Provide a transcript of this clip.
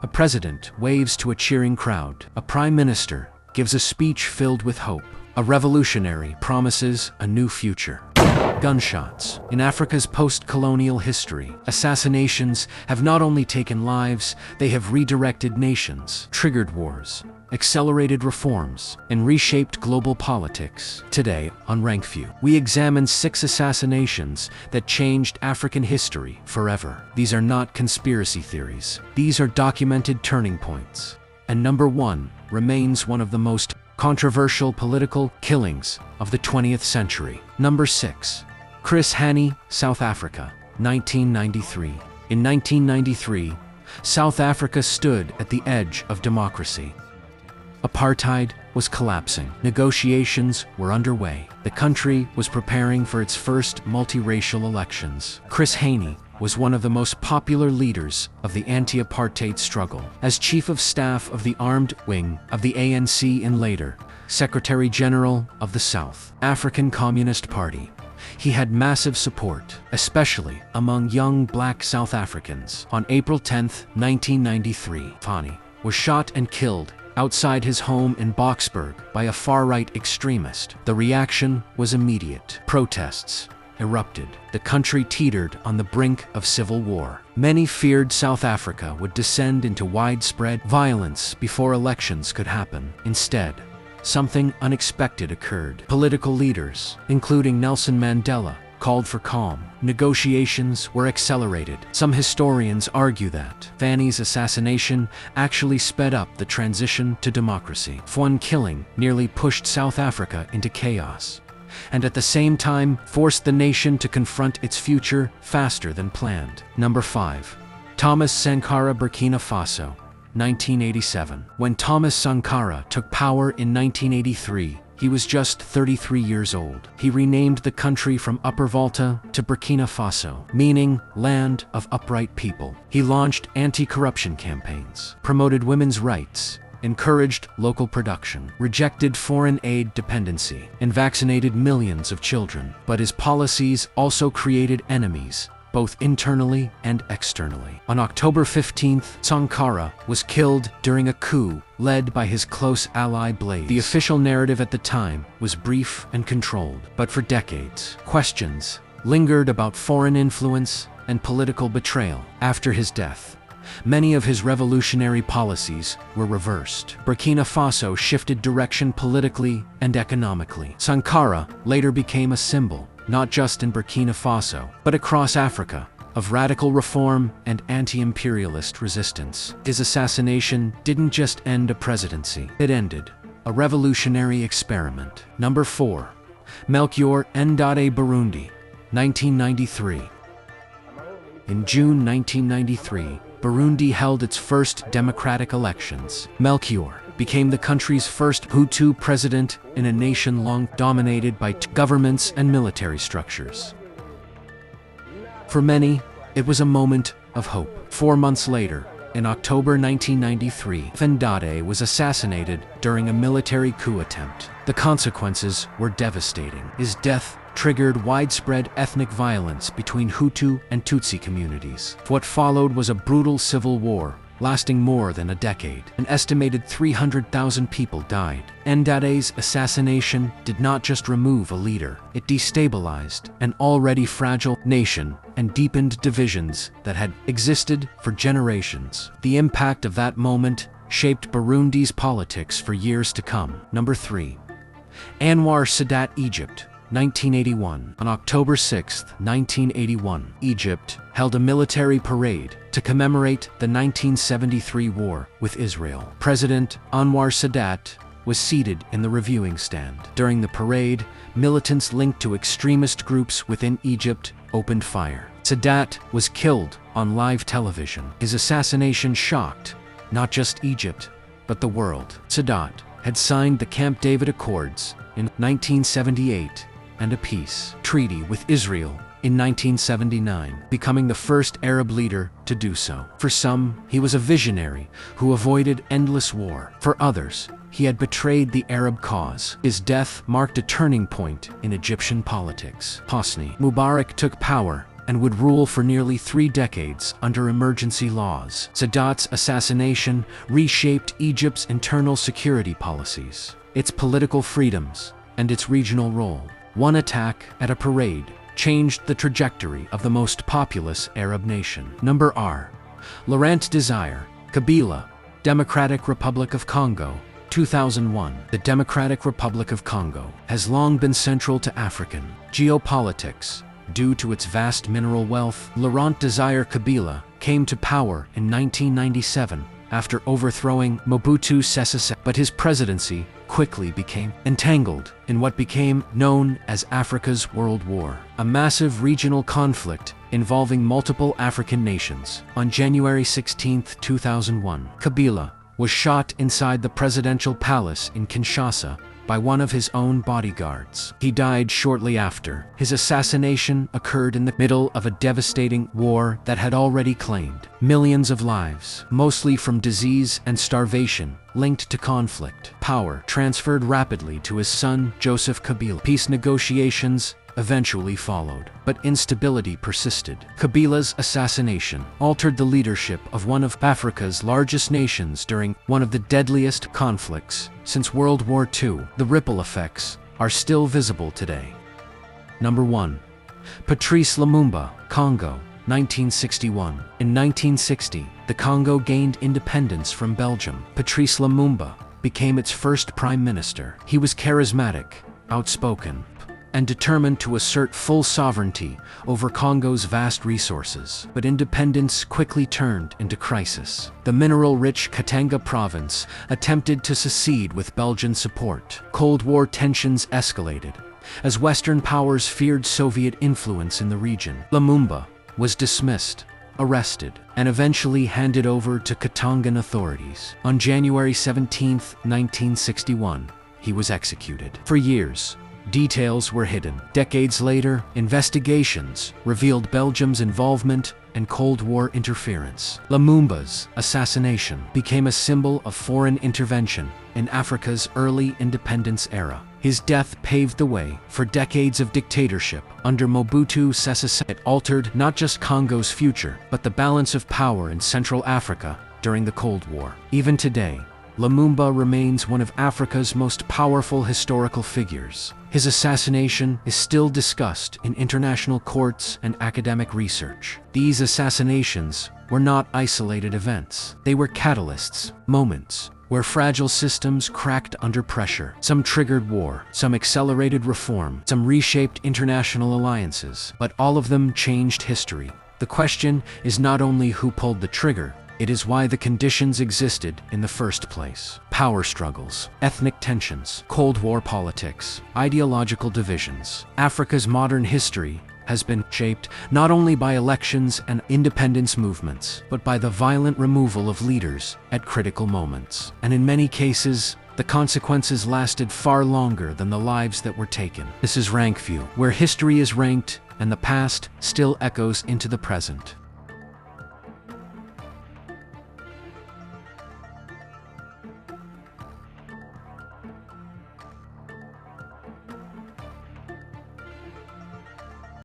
A president waves to a cheering crowd. A prime minister gives a speech filled with hope. A revolutionary promises a new future. Gunshots. In Africa's post-colonial history, assassinations have not only taken lives, they have redirected nations, triggered wars, accelerated reforms, and reshaped global politics. Today, on Rankview, we examine 6 assassinations that changed African history forever. These are not conspiracy theories. These are documented turning points. And number 1 remains one of the most controversial political killings of the 20th century. Number 6. Chris Hani, South Africa, 1993. In 1993, South Africa stood at the edge of democracy. Apartheid was collapsing. Negotiations were underway. The country was preparing for its first multiracial elections. Chris Hani was one of the most popular leaders of the anti-apartheid struggle. As Chief of Staff of the Armed Wing of the ANC and later Secretary General of the South African Communist Party, he had massive support, especially among young black South Africans. On April 10, 1993, Hani was shot and killed outside his home in Boksburg by a far-right extremist. The reaction was immediate. Protests erupted. The country teetered on the brink of civil war. Many feared South Africa would descend into widespread violence before elections could happen. Instead, something unexpected occurred. Political leaders, including Nelson Mandela, called for calm. Negotiations were accelerated. Some historians argue that Hani's assassination actually sped up the transition to democracy. One killing nearly pushed South Africa into chaos, and at the same time forced the nation to confront its future faster than planned. Number 5. Thomas Sankara, Burkina Faso, 1987. When Thomas Sankara took power in 1983, he was just 33 years old. He renamed the country from Upper Volta to Burkina Faso, meaning land of upright people. He launched anti-corruption campaigns, promoted women's rights, encouraged local production, rejected foreign aid dependency, and vaccinated millions of children. But his policies also created enemies, both internally and externally. On October 15th, Sankara was killed during a coup led by his close ally Blaise. The official narrative at the time was brief and controlled, but for decades, questions lingered about foreign influence and political betrayal. After his death, many of his revolutionary policies were reversed. Burkina Faso shifted direction politically and economically. Sankara later became a symbol, not just in Burkina Faso, but across Africa, of radical reform and anti-imperialist resistance. His assassination didn't just end a presidency, it ended a revolutionary experiment. Number 4. Melchior Ndadaye, Burundi, 1993. In June 1993, Burundi held its first democratic elections. Melchior became the country's first Hutu president in a nation long dominated by governments and military structures. For many, it was a moment of hope. 4 months later, in October 1993, Ndadaye was assassinated during a military coup attempt. The consequences were devastating. His death triggered widespread ethnic violence between Hutu and Tutsi communities. What followed was a brutal civil war lasting more than a decade. An estimated 300,000 people died. Ndadaye's assassination did not just remove a leader, it destabilized an already fragile nation and deepened divisions that had existed for generations. The impact of that moment shaped Burundi's politics for years to come. Number 3. Anwar Sadat, Egypt, 1981. On October 6, 1981, Egypt held a military parade to commemorate the 1973 war with Israel. President Anwar Sadat was seated in the reviewing stand. During the parade, militants linked to extremist groups within Egypt opened fire. Sadat was killed on live television. His assassination shocked not just Egypt, but the world. Sadat had signed the Camp David Accords in 1978 and a peace treaty with Israel in 1979, becoming the first Arab leader to do so. For some, he was a visionary who avoided endless war. For others, he had betrayed the Arab cause. His death marked a turning point in Egyptian politics. Hosni Mubarak took power and would rule for nearly 3 decades under emergency laws. Sadat's assassination reshaped Egypt's internal security policies, its political freedoms, and its regional role. One attack at a parade changed the trajectory of the most populous Arab nation. Number R. Laurent Désir, Kabila, Democratic Republic of Congo, 2001. The Democratic Republic of Congo has long been central to African geopolitics due to its vast mineral wealth. Laurent Désir Kabila came to power in 1997 after overthrowing Mobutu Sese Seko, but his presidency quickly became entangled in what became known as Africa's World War, a massive regional conflict involving multiple African nations. On January 16, 2001, Kabila was shot inside the presidential palace in Kinshasa by one of his own bodyguards. He died shortly after. His assassination occurred in the middle of a devastating war that had already claimed millions of lives, mostly from disease and starvation linked to conflict. Power transferred rapidly to his son, Joseph Kabila. Peace negotiations eventually followed, but instability persisted. Kabila's assassination altered the leadership of one of Africa's largest nations during one of the deadliest conflicts since World War II. The ripple effects are still visible today. Number 1. Patrice Lumumba, Congo, 1961. In 1960, the Congo gained independence from Belgium. Patrice Lumumba became its first prime minister. He was charismatic, outspoken, and determined to assert full sovereignty over Congo's vast resources. But independence quickly turned into crisis. The mineral-rich Katanga province attempted to secede with Belgian support. Cold War tensions escalated as Western powers feared Soviet influence in the region. Lumumba was dismissed, arrested, and eventually handed over to Katangan authorities. On January 17, 1961, he was executed. For years, details were hidden. Decades later, investigations revealed Belgium's involvement and Cold War interference. Lumumba's assassination became a symbol of foreign intervention in Africa's early independence era. His death paved the way for decades of dictatorship under Mobutu Sese Seko. It altered not just Congo's future, but the balance of power in Central Africa during the Cold War. Even today, Lumumba remains one of Africa's most powerful historical figures. His assassination is still discussed in international courts and academic research. These assassinations were not isolated events. They were catalysts, moments where fragile systems cracked under pressure. Some triggered war, some accelerated reform, some reshaped international alliances, but all of them changed history. The question is not only who pulled the trigger, it is why the conditions existed in the first place. Power struggles, ethnic tensions, Cold War politics, ideological divisions. Africa's modern history has been shaped not only by elections and independence movements, but by the violent removal of leaders at critical moments. And in many cases, the consequences lasted far longer than the lives that were taken. This is Rank View, where history is ranked and the past still echoes into the present.